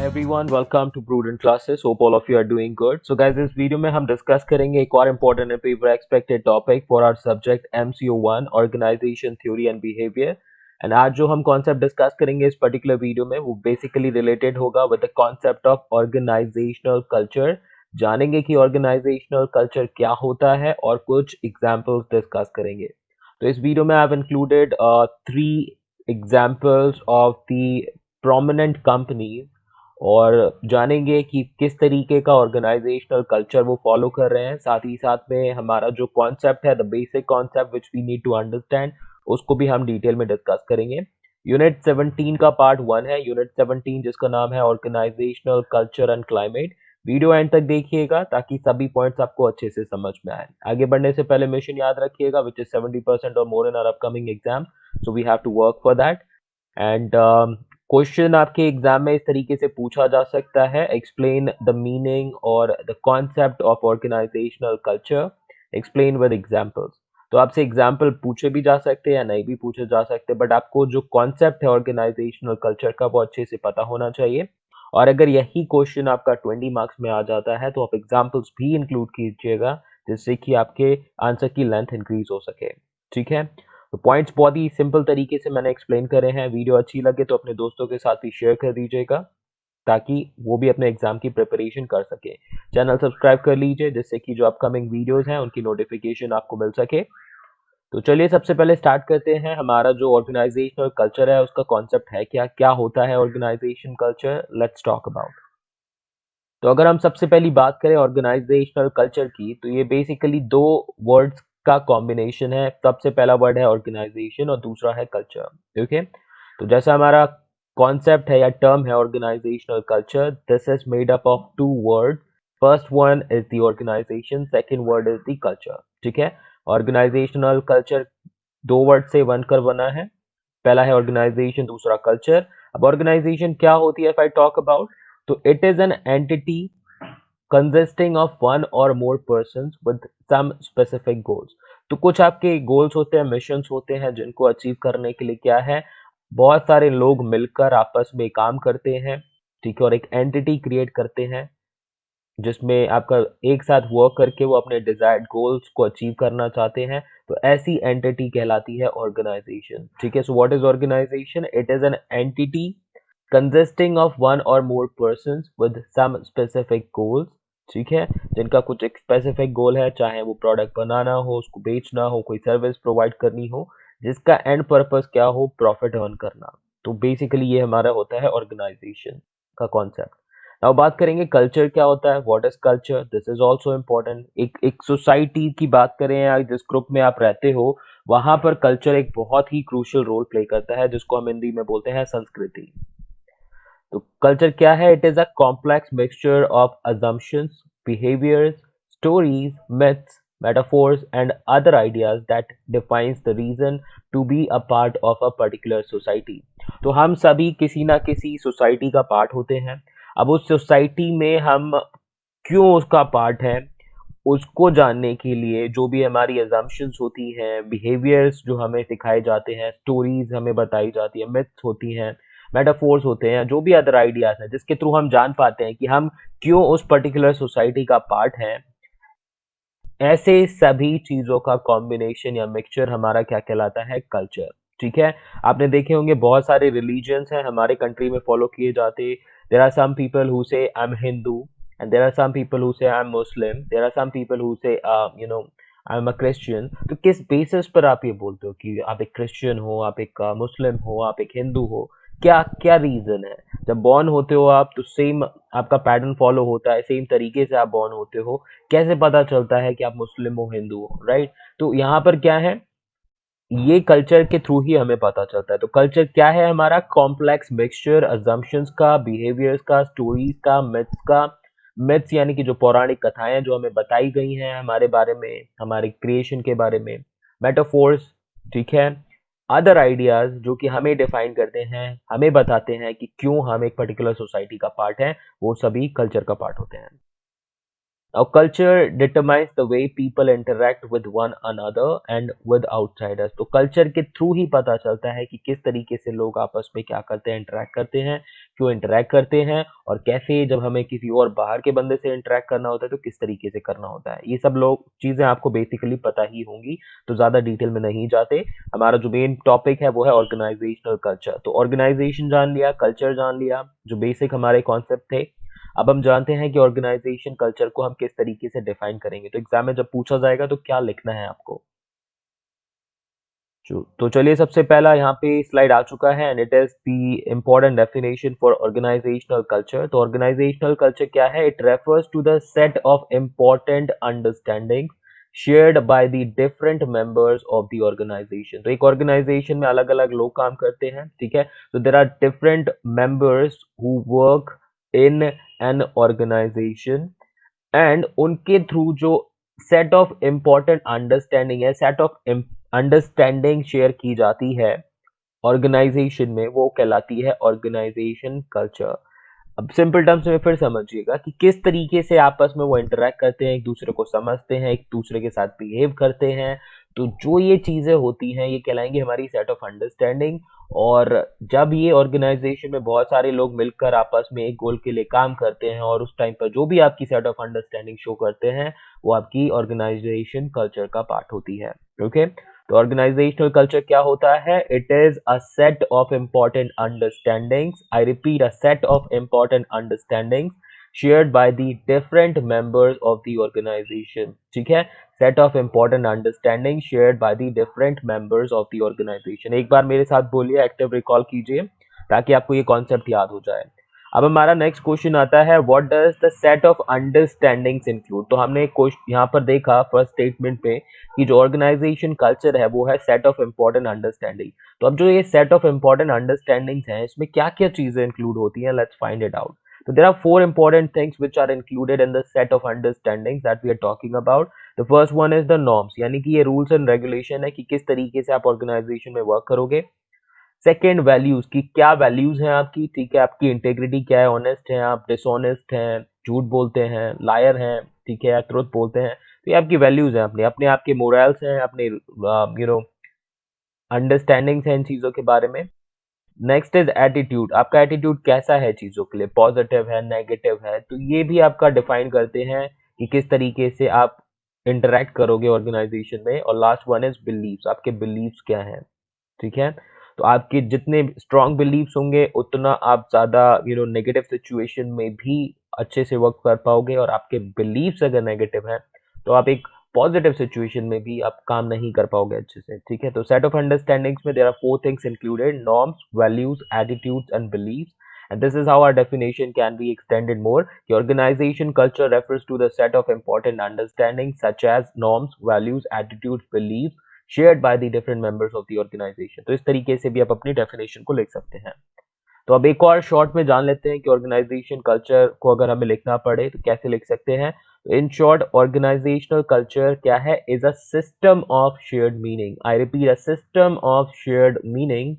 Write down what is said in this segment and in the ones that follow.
everyone, welcome to Prudent Classes. Hope all of you are doing good. So guys, इस video में हम discuss करेंगे एक और important and paper expected topic for our subject MCO1 organisation theory and behaviour. And आज जो हम concept discuss करेंगे इस पर्टिकुलर वीडियो में वो बेसिकली रिलेटेड होगा with the concept of organisational culture. जानेंगे कि ऑर्गेनाइजेशनल कल्चर क्या होता है और कुछ एग्जाम्पल्स डिस्कस करेंगे। तो इस वीडियो में I have included 3 examples of the prominent companies और जानेंगे कि किस तरीके का ऑर्गेनाइजेशनल कल्चर वो फॉलो कर रहे हैं। साथ ही साथ में हमारा जो कॉन्सेप्ट है, the basic concept which we need to understand, उसको भी हम डिटेल में डिस्कस करेंगे। यूनिट 17 का पार्ट 1 है, यूनिट 17 जिसका नाम है organisational culture and climate. Video end तक देखिएगा ताकि सभी पॉइंट्स आपको अच्छे से समझ में आए। आगे बढ़ने से पहले मिशन याद रखिएगा विच इज 70% और more in our upcoming exam, so we have to work for that. And question आपके एग्जाम में इस तरीके से पूछा जा सकता है, एक्सप्लेन द मीनिंग और the concept of organisational culture, explain with examples. तो आपसे एग्जाम्पल पूछे भी जा सकते हैं या नहीं भी पूछे जा सकते, बट आपको जो कॉन्सेप्ट है ऑर्गेनाइजेशनल कल्चर का वो अच्छे से पता होना चाहिए। और अगर यही क्वेश्चन आपका 20 मार्क्स में आ जाता है तो आप एग्जाम्पल्स भी इंक्लूड कीजिएगा जिससे कि आपके आंसर की लेंथ इंक्रीज हो सके। ठीक है, तो पॉइंट्स बहुत ही सिंपल तरीके से मैंने एक्सप्लेन करे हैं। वीडियो अच्छी लगे तो अपने दोस्तों के साथ भी शेयर कर दीजिएगा ताकि वो भी अपने एग्जाम की प्रिपरेशन कर सके। चैनल सब्सक्राइब कर लीजिए जिससे कि जो अपकमिंग वीडियोस हैं उनकी नोटिफिकेशन आपको मिल सके। तो चलिए सबसे पहले स्टार्ट करते हैं। हमारा जो ऑर्गेनाइजेशनल कल्चर है उसका कॉन्सेप्ट है क्या, क्या होता है organisation culture, let's talk about. तो अगर हम सबसे पहली बात करें ऑर्गेनाइजेशनल कल्चर की, तो ये बेसिकली 2 वर्ड्स का कॉम्बिनेशन है। सबसे पहला वर्ड है ऑर्गेनाइजेशन और दूसरा है कल्चर। ओके, तो जैसा हमारा कॉन्सेप्ट है या टर्म है organisational culture, this is made up of 2 words. First one is the organisation, second word is the culture. ठीक है, ऑर्गेनाइजेशनल कल्चर 2 वर्ड से बनकर बना है। पहला है ऑर्गेनाइजेशन, दूसरा कल्चर। अब ऑर्गेनाइजेशन क्या होती है, इफ आई टॉक अबाउट, तो it is an entity consisting of one or more persons with some specific goals। तो कुछ आपके गोल्स होते हैं, मिशंस होते हैं जिनको अचीव करने के लिए क्या है, बहुत सारे लोग मिलकर आपस में काम करते हैं। ठीक है, और एक एंटिटी क्रिएट करते हैं जिसमें आपका एक साथ वर्क करके वो अपने डिजायर्ड गोल्स को अचीव करना चाहते हैं। तो ऐसी एंटिटी कहलाती है ऑर्गेनाइजेशन। ठीक है, so what is organisation? It is an entity consisting of one or more persons with some specific goals। ठीक है, जिनका कुछ एक स्पेसिफिक गोल है, चाहे वो प्रोडक्ट बनाना हो, उसको बेचना हो, कोई सर्विस प्रोवाइड करनी हो, जिसका एंड पर्पस क्या हो, प्रॉफिट अर्न करना। तो बेसिकली ये हमारा होता है ऑर्गेनाइजेशन का कॉन्सेप्ट। अब बात करेंगे कल्चर क्या होता है, what is culture, this is also important. एक सोसाइटी की बात करें या जिस ग्रुप में आप रहते हो, वहां पर कल्चर एक बहुत ही क्रूशियल रोल प्ले करता है जिसको हम हिंदी में बोलते हैं संस्कृति। तो कल्चर क्या है? It is a complex mixture of assumptions, behaviors, stories, myths, metaphors and other ideas that defines the reason to be a part of a particular society। तो हम सभी किसी ना किसी सोसाइटी का पार्ट होते हैं। अब उस सोसाइटी में हम क्यों उसका पार्ट है, उसको जानने के लिए जो भी हमारी assumptions होती हैं, बिहेवियर्स जो हमें सिखाए जाते हैं, स्टोरीज हमें बताई जाती है, मिथ्स होती हैं, मेटाफोर्स होते हैं, जो भी अदर आइडियाज हैं जिसके थ्रू हम जान पाते हैं कि हम क्यों उस पर्टिकुलर सोसाइटी का पार्ट हैं, ऐसे सभी चीजों का कॉम्बिनेशन या मिक्सचर हमारा क्या कहलाता है, कल्चर। ठीक है, आपने देखे होंगे बहुत सारे रिलीजन्स हैं हमारे कंट्री में फॉलो किए जाते। There are some people who say I am Hindu and there are some people who say I am Muslim, there are some people who say I am a Christian. तो किस basis पर आप ये बोलते हो कि आप एक क्रिश्चियन हो, आप एक मुस्लिम हो, आप एक हिंदू हो? क्या क्या रीजन है? जब बॉर्न होते हो आप तो सेम आपका पैटर्न फॉलो होता है, सेम तरीके से आप बॉर्न होते हो, कैसे पता चलता है कि आप मुस्लिम हो, हिंदू हो, राइट? तो यहाँ पर क्या है, ये कल्चर के थ्रू ही हमें पता चलता है। तो कल्चर क्या है हमारा? कॉम्प्लेक्स मिक्सचर अजम्पशंस का, बिहेवियर्स का, स्टोरीज का, मिथ्स का। मिथ्स यानी कि जो पौराणिक कथाएं जो हमें बताई गई हैं हमारे बारे में, हमारे क्रिएशन के बारे में। मेटाफोर्स, ठीक है, अदर आइडियाज जो कि हमें डिफाइन करते हैं, हमें बताते हैं कि क्यों हम एक पर्टिकुलर सोसाइटी का पार्ट है, वो सभी कल्चर का पार्ट होते हैं। Now, culture determines the way people interact with one another and with outsiders. तो कल्चर के थ्रू ही पता चलता है कि किस तरीके से लोग आपस में क्या करते हैं, इंटरेक्ट करते हैं, क्यों इंटरेक्ट करते हैं, और कैसे जब हमें किसी और बाहर के बंदे से इंटरेक्ट करना होता है तो किस तरीके से करना होता है। ये सब लोग चीजें आपको बेसिकली पता ही होंगी, तो ज्यादा डिटेल में नहीं जाते। हमारा जो मेन टॉपिक है वो है ऑर्गेनाइजेशनल कल्चर। तो ऑर्गेनाइजेशन जान लिया, कल्चर जान लिया, जो बेसिक हमारे कॉन्सेप्ट थे। अब हम जानते हैं कि ऑर्गेनाइजेशन कल्चर को हम किस तरीके से डिफाइन करेंगे। तो एग्जाम में जब पूछा जाएगा तो क्या लिखना है आपको। तो चलिए, सबसे पहला यहाँ पे स्लाइड आ चुका है and it is the important definition for organisational culture. तो ऑर्गेनाइजेशनल कल्चर क्या है? It refers to the set of important understanding shared by the different members of the organisation. तो एक ऑर्गेनाइजेशन में अलग अलग लोग काम करते हैं, ठीक है। तो there are different members who work in an organisation and उनके थ्रू जो सेट ऑफ इम्पोर्टेंट अंडरस्टैंडिंग है, सेट ऑफ अंडरस्टैंडिंग शेयर की जाती है ऑर्गेनाइजेशन में, वो कहलाती है ऑर्गेनाइजेशन कल्चर। अब सिंपल टर्म्स में फिर समझिएगा कि किस तरीके से आपस में वो इंटरेक्ट करते हैं, एक दूसरे को समझते हैं, एक दूसरे के साथ बिहेव करते हैं। तो जो ये चीजें होती हैं ये कहलाएंगी हमारी सेट ऑफ अंडरस्टैंडिंग। और जब ये ऑर्गेनाइजेशन में बहुत सारे लोग मिलकर आपस में एक गोल के लिए काम करते हैं और उस टाइम पर जो भी आपकी सेट ऑफ अंडरस्टैंडिंग शो करते हैं वो आपकी ऑर्गेनाइजेशन कल्चर का पार्ट होती है। ओके, तो ऑर्गेनाइजेशनल कल्चर क्या होता है? It is a set of important understandings, I repeat, a set of important understandings shared by the different members of the organization। ठीक है, set of important understanding shared by the different members of the organization। एक बार मेरे साथ बोलिए, active recall कीजिए ताकि आपको ये कॉन्सेप्ट याद हो जाए। अब हमारा नेक्स्ट क्वेश्चन आता है, what does the set of understandings include. तो हमने क्वेश्चन यहाँ पर देखा फर्स्ट स्टेटमेंट पे कि जो ऑर्गेनाइजेशन कल्चर है वो है सेट ऑफ इंपॉर्टेंट अंडरस्टैंडिंग। तो अब जो ये सेट ऑफ इंपॉर्टेंट अंडरस्टैंडिंग्स हैं इसमें क्या क्या चीजें इंक्लूड होती हैं, let's find it out. So there are four important things which are included in the set of understandings that we are talking about. The first one is the norms, यानी कि ये rules and regulation है कि किस तरीके से आप organization में work करोगे। सेकेंड, वैल्यूज की क्या वैल्यूज हैं आपकी, ठीक है, आपकी इंटेग्रिटी क्या है, ऑनेस्ट हैं आप, डिसऑनेस्ट हैं, झूठ बोलते हैं, लायर हैं, ठीक है, या ट्रुथ बोलते हैं। तो ये आपकी वैल्यूज हैं, अपने अपने आपके मोरल्स हैं, अपने अंडरस्टैंडिंग्स हैं इन चीजों के बारे में। नेक्स्ट इज एटीट्यूड, आपका एटीट्यूड कैसा है चीजों के लिए, पॉजिटिव है, नेगेटिव है, तो ये भी आपका डिफाइन करते हैं कि किस तरीके से आप इंटरेक्ट करोगे ऑर्गेनाइजेशन में। और लास्ट वन इज बिलीव्स, आपके बिलीव्स क्या हैं, ठीक है। तो आपके जितने स्ट्रॉन्ग बिलीव्स होंगे उतना आप ज्यादा नेगेटिव सिचुएशन में भी अच्छे से वर्क कर पाओगे, और आपके बिलीव्स अगर नेगेटिव है तो आप एक पॉजिटिव सिचुएशन में भी आप काम नहीं कर पाओगे अच्छे से, ठीक है। तो सेट ऑफ अंडरस्टैंडिंग्स में there are four things included, norms, values, attitudes and beliefs. And this is how our definition can be extended more. The organization culture refers to the set of important understandings such as norms, values, attitudes, beliefs shared by the different members of the organization। तो इस तरीके से भी आप अपनी definition को लिख सकते हैं। तो अब एक और शॉर्ट में जान लेते हैं कि ऑर्गेनाइजेशन कल्चर को अगर हमें लिखना पड़े तो कैसे लिख सकते हैं। तो इन शॉर्ट, ऑर्गेनाइजेशनल कल्चर क्या है? Is a system of shared meaning, I repeat, a system of shared meaning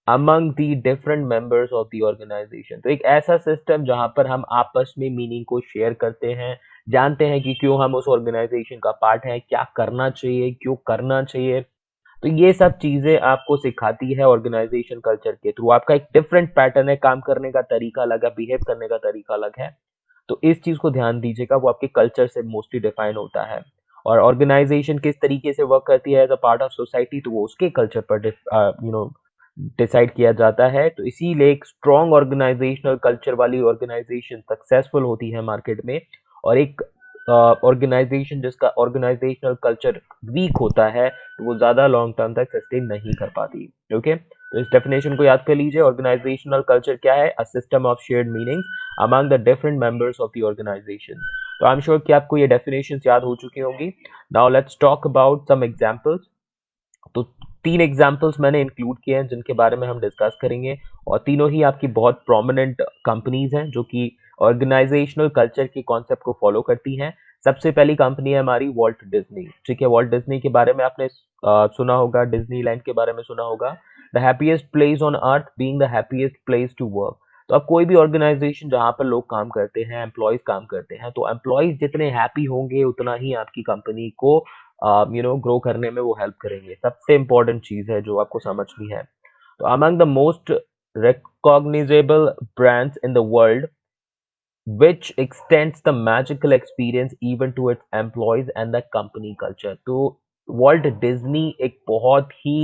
among the different members of the organization। तो एक ऐसा सिस्टम जहां पर हम आपस में मीनिंग को शेयर करते हैं, जानते हैं कि क्यों हम उस ऑर्गेनाइजेशन का पार्ट है, क्या करना चाहिए, क्यों करना चाहिए। तो ये सब चीजें आपको सिखाती है ऑर्गेनाइजेशन कल्चर के थ्रू। आपका एक डिफरेंट पैटर्न है, काम करने का तरीका अलग है, बिहेव करने का तरीका अलग है। तो इस चीज को ध्यान दीजिएगा, वो आपके कल्चर से मोस्टली डिफाइन होता है। और ऑर्गेनाइजेशन किस तरीके से वर्क करती है as a part of society, तो वो उसके कल्चर पर डिसाइड किया जाता है। तो इसीलिए एक स्ट्रॉन्ग ऑर्गेनाइजेशनल कल्चर वाली ऑर्गेनाइजेशन सक्सेसफुल होती है मार्केट में, और एक ऑर्गेनाइजेशन जिसका ऑर्गेनाइजेशनल कल्चर वीक होता है तो वो ज्यादा लॉन्ग टर्म तक सस्टेन नहीं कर पाती। ओके, तो इस डेफिनेशन को याद कर लीजिए, ऑर्गेनाइजेशनल कल्चर क्या है? A system of shared meanings among the different members of the organisation. तो आई एम श्योर कि आपको ये डेफिनेशंस याद हो चुकी होंगी। Now let's talk about some examples. तो तीन एग्जांपल्स मैंने इंक्लूड किए हैं जिनके बारे में हम डिस्कस करेंगे, और तीनों ही आपकी बहुत प्रोमिनेंट कंपनीज हैं जो कि ऑर्गेनाइजेशनल कल्चर के कॉन्सेप्ट को फॉलो करती हैं। सबसे पहली कंपनी है हमारी वॉल्ट डिज्नी, ठीक है। वॉल्ट डिज्नी के बारे में आपने सुना होगा, डिज्नीलैंड के बारे में सुना होगा। The happiest place on earth being the happiest place to work. तो अब कोई भी ऑर्गेनाइजेशन जहाँ पर लोग काम करते हैं, एम्प्लॉयज काम करते हैं, तो एम्प्लॉयज जितने हैप्पी होंगे उतना ही आपकी कंपनी को ग्रो करने में वो हेल्प करेंगे। सबसे इम्पोर्टेंट चीज है जो आपको समझनी है। तो among the most recognizable brands in the world, which extends the magical experience even to its employees and the company culture। तो वॉल्ट डिज्नी एक बहुत ही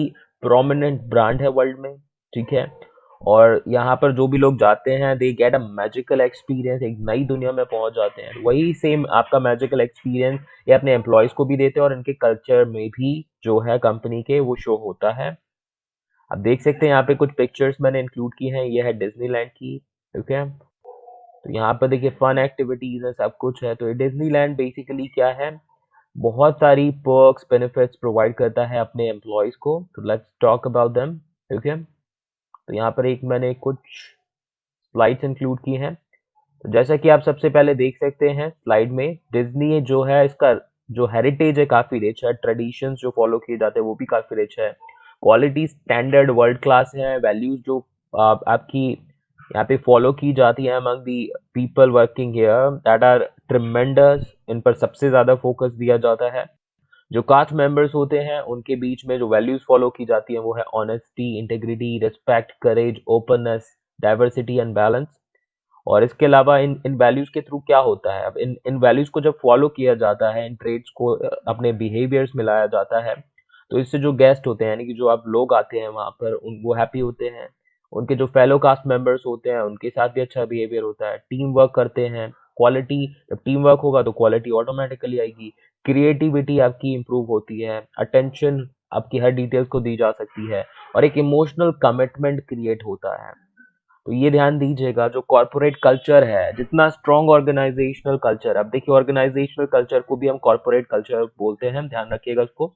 प्रोमिनेंट ब्रांड है वर्ल्ड में, ठीक है। और यहाँ पर जो भी लोग जाते हैं they get a magical experience, एक नई दुनिया में पहुंच जाते हैं। वही सेम आपका मैजिकल एक्सपीरियंस ये अपने एम्प्लॉयज को भी देते हैं और इनके कल्चर में भी जो है कंपनी के वो शो होता है। आप देख सकते हैं यहाँ पे कुछ पिक्चर्स मैंने इंक्लूड की हैं, ये है डिज्नीलैंड की, ठीक है। तो यहाँ पर देखिए फन एक्टिविटीज है, सब कुछ है। तो डिज्नीलैंड बेसिकली क्या है, बहुत सारी पर्क्स बेनिफिट्स प्रोवाइड करता है अपने एम्प्लॉयज को। तो लेट्स टॉक अबाउट देम, ठीक है। तो यहाँ पर एक मैंने कुछ स्लाइड्स इंक्लूड की हैं। तो जैसा कि आप सबसे पहले देख सकते हैं स्लाइड में, डिज्नी जो है इसका जो हेरिटेज है काफी रिच है, ट्रेडिशंस जो फॉलो किए जाते हैं वो भी काफी रिच है, क्वालिटी स्टैंडर्ड वर्ल्ड क्लास है, वैल्यूज जो आपकी यहाँ पे फॉलो की जाती है among the people working here that are tremendous, इन पर सबसे ज्यादा फोकस दिया जाता है। जो कास्ट मेंबर्स होते हैं उनके बीच में जो वैल्यूज फॉलो की जाती है वो है honesty, integrity, respect, courage, openness, diversity and balance. और इसके अलावा इन इन वैल्यूज के थ्रू क्या होता है, अब इन इन वैल्यूज को जब फॉलो किया जाता है, इन ट्रेड्स को अपने बिहेवियर्स में लाया जाता है, तो इससे जो गेस्ट होते हैं यानी कि जो आप लोग आते हैं वहां पर वो हैप्पी होते हैं। उनके जो फेलो कास्ट मेंबर्स होते हैं उनके साथ भी अच्छा बिहेवियर होता है, टीम वर्क करते हैं, क्वालिटी, जब टीम वर्क होगा तो क्वालिटी ऑटोमेटिकली आएगी, क्रिएटिविटी आपकी इंप्रूव होती है, अटेंशन आपकी हर डिटेल्स को दी जा सकती है, और एक इमोशनल कमिटमेंट क्रिएट होता है। तो ये ध्यान दीजिएगा, जो कॉर्पोरेट कल्चर है, जितना स्ट्रॉन्ग ऑर्गेनाइजेशनल कल्चर, अब देखिए ऑर्गेनाइजेशनल कल्चर को भी हम कॉर्पोरेट कल्चर बोलते हैं, ध्यान रखिएगा इसको।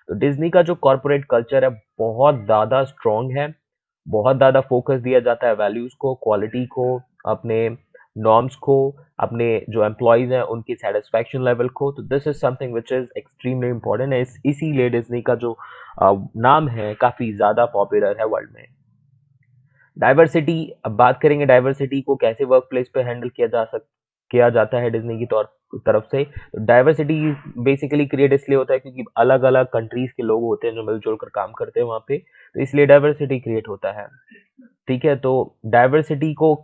तो डिज्नी का जो कॉर्पोरेट कल्चर है बहुत ज्यादा स्ट्रॉन्ग है, बहुत ज्यादा फोकस दिया जाता है वैल्यूज को, क्वालिटी को, अपने नॉर्म्स को, अपने जो एम्प्लॉयज हैं उनकी सेटिस्फैक्शन लेवल को। तो this is something which is extremely important है, इसीलिए डिज्नी का जो नाम है काफी ज्यादा पॉपुलर है वर्ल्ड में। डाइवर्सिटी, अब बात करेंगे डाइवर्सिटी को कैसे वर्क प्लेस पे हैंडल किया जाता है डिज्नी की तरफ से। तो डाइवर्सिटी बेसिकली क्रिएट इसलिए होता है क्योंकि अलग अलग कंट्रीज के लोग होते हैं जो मिलजुल कर काम करते हैं वहाँ पे, तो इसलिए डाइवर्सिटी क्रिएट होता है, ठीक है। तो डाइवर्सिटी को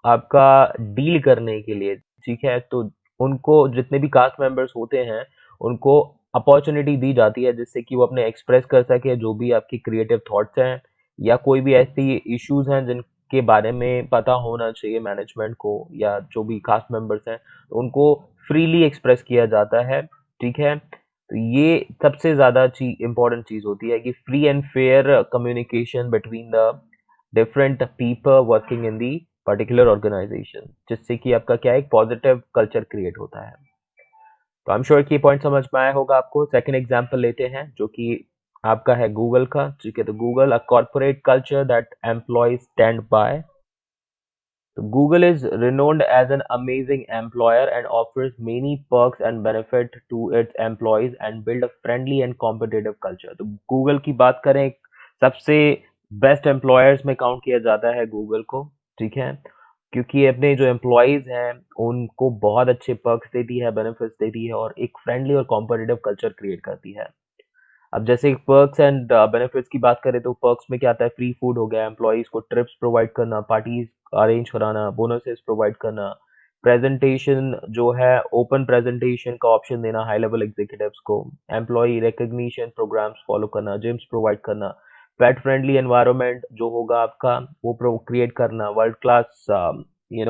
आपका डील करने के लिए, ठीक है, तो उनको जितने भी कास्ट मेंबर्स होते हैं उनको अपॉर्चुनिटी दी जाती है जिससे कि वो अपने एक्सप्रेस कर सके जो भी आपकी क्रिएटिव थॉट्स हैं, या कोई भी ऐसी इश्यूज हैं जिनके बारे में पता होना चाहिए मैनेजमेंट को या जो भी कास्ट मेंबर्स हैं, तो उनको फ्रीली एक्सप्रेस किया जाता है, ठीक है। तो ये सबसे ज्यादा इंपॉर्टेंट चीज होती है कि free and fair communication between the different people working in the particular organisation, जिससे कि आपका क्या है, एक पॉजिटिव कल्चर क्रिएट होता है। तो आई एम श्योर कि पॉइंट समझ में आया होगा आपको। सेकंड एग्जांपल लेते हैं जो कि आपका है गूगल का, ठीक है। तो Google, a corporate culture that employees stand by. तो Google is renowned as an amazing employer and offers many perks and benefit to its employees and build a friendly and competitive culture। तो Google की बात करें, सबसे best employers में count किया जाता है Google को, ठीक है, क्योंकि अपने जो एम्प्लॉयज हैं उनको बहुत अच्छे पर्क्स देती है, बेनिफिट्स देती है और एक फ्रेंडली और कॉम्पिटिटिव कल्चर क्रिएट करती है। अब जैसे पर्क्स एंड बेनिफिट्स की बात करें तो पर्क्स में क्या आता है, फ्री फूड हो गया, एम्प्लॉयज को ट्रिप्स प्रोवाइड करना, पार्टीज अरेंज कराना, बोनसेस प्रोवाइड करना, प्रेजेंटेशन जो है ओपन प्रेजेंटेशन का ऑप्शन देना हाई लेवल एग्जीक्यूटिव्स को, एम्प्लॉय रिकग्निशन प्रोग्राम्स फॉलो करना, जिम्स प्रोवाइड करना, पेट फ्रेंडली एनवायरनमेंट जो होगा आपका वो क्रिएट करना, वर्ल्ड क्लास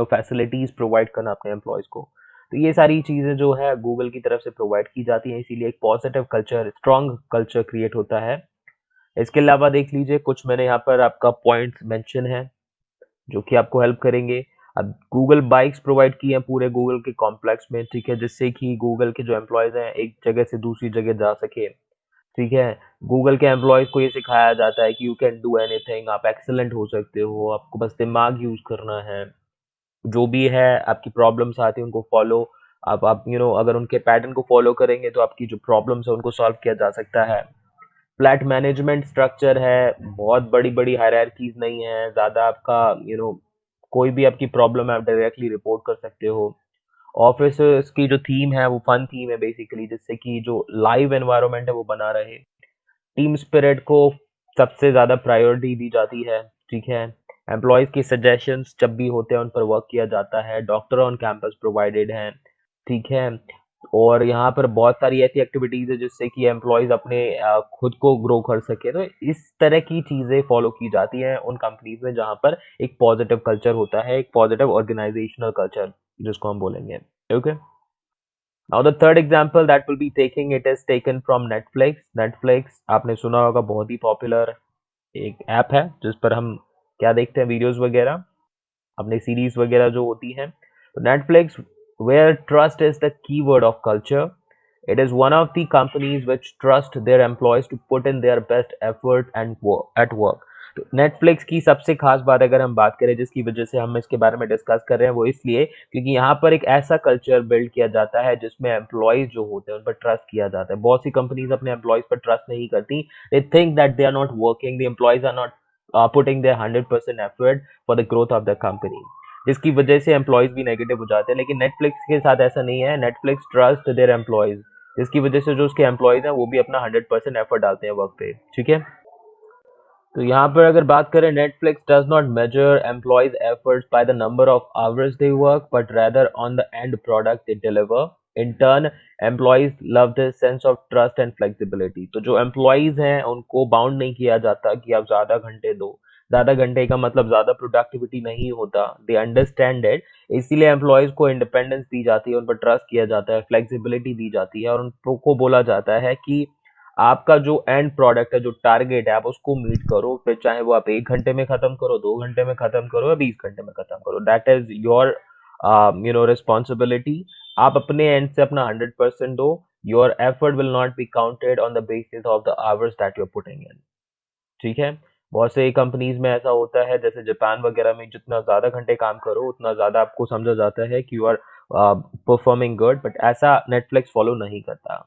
फैसिलिटीज प्रोवाइड करना अपने एम्प्लॉयज को। तो ये सारी चीजें जो है गूगल की तरफ से प्रोवाइड की जाती हैं, इसीलिए एक positive culture, strong culture create होता है। इसके अलावा देख लीजिए कुछ मैंने यहाँ पर आपका पॉइंट्स मेंशन है जो कि आपको हेल्प करेंगे। अब गूगल बाइक्स प्रोवाइड की हैं पूरे गूगल के कॉम्प्लेक्स में, ठीक है, जिससे कि गूगल के जो एम्प्लॉयज हैं एक जगह से दूसरी जगह जा सके, ठीक है। गूगल के एम्प्लॉयज को ये सिखाया जाता है कि यू कैन डू एनीथिंग, आप एक्सेलेंट हो सकते हो, आपको बस दिमाग यूज करना है, जो भी है आपकी प्रॉब्लम्स आती हैं उनको फॉलो, आप अगर उनके पैटर्न को फॉलो करेंगे तो आपकी जो प्रॉब्लम्स है उनको सॉल्व किया जा सकता है। फ्लैट मैनेजमेंट स्ट्रक्चर है, बहुत बड़ी बड़ी हायरार्कीज नहीं है, ज़्यादा आपका कोई भी आपकी प्रॉब्लम है आप डायरेक्टली रिपोर्ट कर सकते हो। ऑफिस की जो थीम है वो फन थीम है बेसिकली, जिससे कि जो लाइव एनवायरनमेंट है वो बना रहे। टीम स्पिरिट को सबसे ज़्यादा प्रायोरिटी दी जाती है, ठीक है। एम्प्लॉयज़ की सजेशंस जब भी होते हैं उन पर वर्क किया जाता है। डॉक्टर ऑन कैंपस प्रोवाइडेड हैं, ठीक है। और यहाँ पर बहुत सारी ऐसी एक्टिविटीज़ है जिससे कि एम्प्लॉयज़ अपने खुद को ग्रो कर सके। तो इस तरह की चीज़ें फॉलो की जाती हैं उन कंपनीज में जहाँ पर एक पॉजिटिव कल्चर होता है, एक पॉजिटिव ऑर्गेनाइजेशनल कल्चर जिसको हम बोलेंगे। Okay, now the third example that will be taking, it is taken from Netflix. Netflix आपने सुना होगा, बहुत ही पॉपुलर एक ऐप है जिस पर हम क्या देखते हैं, वीडियोस वगैरह, अपनी सीरीज वगैरह जो होती हैं। तो Netflix, where trust is the keyword of culture, it is one of the companies which trust their employees to put in their best effort and work at work. तो नेटफ्लिक्स की सबसे खास बात अगर हम बात करें जिसकी वजह से हम इसके बारे में डिस्कस कर रहे हैं, वो इसलिए क्योंकि यहाँ पर एक ऐसा कल्चर बिल्ड किया जाता है जिसमें एम्प्लॉयज जो होते हैं उन पर ट्रस्ट किया जाता है। बहुत सी कंपनीज अपने एम्प्लॉयज पर ट्रस्ट नहीं करती। They think that they are not working, the employees are not putting their 100% effort for the growth of the company, जिसकी वजह से एम्प्लॉयज भी नेगेटिव हो जाते हैं। लेकिन नेटफ्लिक्स के साथ ऐसा नहीं है। नेटफ्लिक्स ट्रस्ट देयर एम्प्लॉयज, जिसकी वजह से जो उसके एम्प्लॉयज हैं वो भी अपना 100% एफर्ट डालते हैं वर्क पे, ठीक है। तो यहाँ पर अगर बात करें, Netflix does not measure employees efforts by the number of hours they work but rather on the end product they deliver. In turn employees love this sense of trust and flexibility. तो जो employees हैं उनको bound नहीं किया जाता कि आप ज्यादा घंटे दो। ज्यादा घंटे का मतलब ज्यादा प्रोडक्टिविटी नहीं होता, दे अंडरस्टैंड इट। इसीलिए एम्प्लॉयज को इंडिपेंडेंस दी जाती है, उन पर ट्रस्ट किया जाता है, फ्लेक्सिबिलिटी दी जाती है और उनको बोला जाता है कि आपका जो एंड प्रोडक्ट है, जो टारगेट है, आप उसको मीट करो। फिर चाहे वो आप 1 घंटे में खत्म करो, 2 घंटे में खत्म करो या 20 घंटे में खत्म करो, दैट इज योर रिस्पॉन्सिबिलिटी। आप अपने एंड से अपना 100% दो। Your effort will not be counted on the basis of the hours that you are putting in, ठीक है। बहुत से कंपनीज में ऐसा होता है, जैसे जापान वगैरह में, जितना ज्यादा घंटे काम करो उतना ज्यादा आपको समझा जाता है कि you are performing good, but ऐसा नेटफ्लिक्स फॉलो नहीं करता।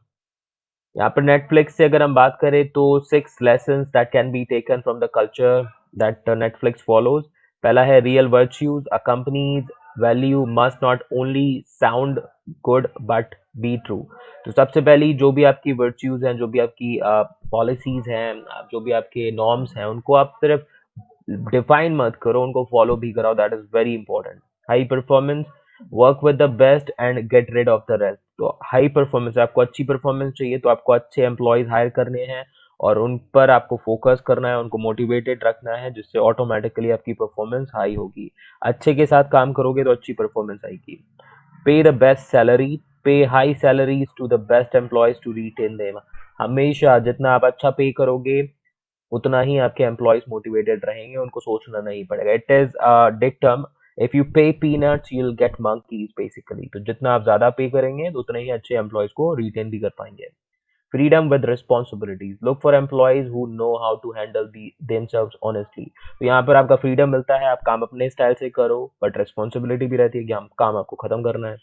यहाँ पर नेटफ्लिक्स से अगर हम बात करें तो 6 lessons that can be taken from the culture that Netflix follows. पहला है real virtues. A companies value must not only sound good but be true. तो सबसे पहली जो भी आपकी वर्च्यूज हैं, जो भी आपकी पॉलिसीज हैं, जो भी आपके नॉर्म्स हैं, उनको आप सिर्फ डिफाइन मत करो, उनको फॉलो भी कराओ। That is very important. High performance, work with the best and get rid of the rest. तो हाई परफॉर्मेंस, आपको अच्छी परफॉर्मेंस चाहिए तो आपको अच्छे एम्प्लॉयज हायर करने हैं और उन पर आपको फोकस करना है, उनको मोटिवेटेड रखना है, जिससे ऑटोमेटिकली आपकी परफॉर्मेंस हाई होगी। अच्छे के साथ काम करोगे तो अच्छी परफॉर्मेंस आएगी। Pay the best salary, pay high salaries to the best employees to retain them. हमेशा जितना आप अच्छा पे करोगे उतना ही आपके एम्प्लॉयज मोटिवेटेड रहेंगे, उनको सोचना नहीं पड़ेगा। It is dictum, if you pay peanuts you will get monkeys basically. तो जितना आप ज्यादा पे करेंगे तो उतने ही अच्छे एम्प्लॉयज को रिटेन भी कर पाएंगे। Freedom with responsibilities, look for employees who know how to handle themselves honestly. तो यहाँ पर आपका फ्रीडम मिलता है, आप काम अपने स्टाइल से करो, बट रिस्पॉन्सिबिलिटी भी रहती है कि हम काम आपको खत्म करना है।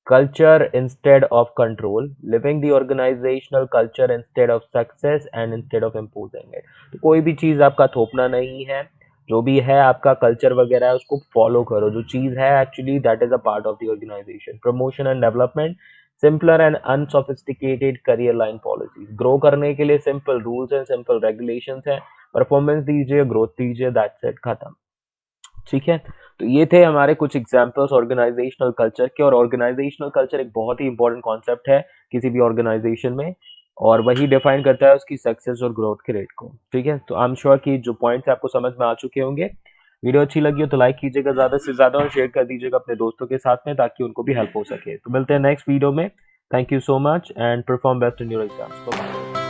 Culture instead of control, living the organizational culture instead of success and instead of imposing it। तो कोई भी चीज आपका थोपना नहीं है, जो भी है आपका कल्चर वगैरह है उसको फॉलो करो। जो चीज है actually that is a part of the organisation. Promotion and development, simpler and unsophisticated career line policies. Grow करने के लिए simple rules and simple regulations हैं। परफॉर्मेंस दीजिए, ग्रोथ दीजिए, दैट्स इट, खत्म, ठीक है। तो ये थे हमारे कुछ एग्जांपल्स ऑर्गेनाइजेशनल कल्चर के। और ऑर्गेनाइजेशनल कल्चर एक बहुत ही इंपॉर्टेंट कॉन्सेप्ट है किसी भी ऑर्गेनाइजेशन में, और वही डिफाइन करता है उसकी सक्सेस और ग्रोथ के रेट को, ठीक है। तो आई एम श्योर कि जो पॉइंट्स आपको समझ में आ चुके होंगे। वीडियो अच्छी लगी हो तो लाइक कीजिएगा ज्यादा से ज्यादा और शेयर कर दीजिएगा अपने दोस्तों के साथ में, ताकि उनको भी हेल्प हो सके। तो मिलते हैं नेक्स्ट वीडियो में। Thank you so much and perform best in your exams. Bye.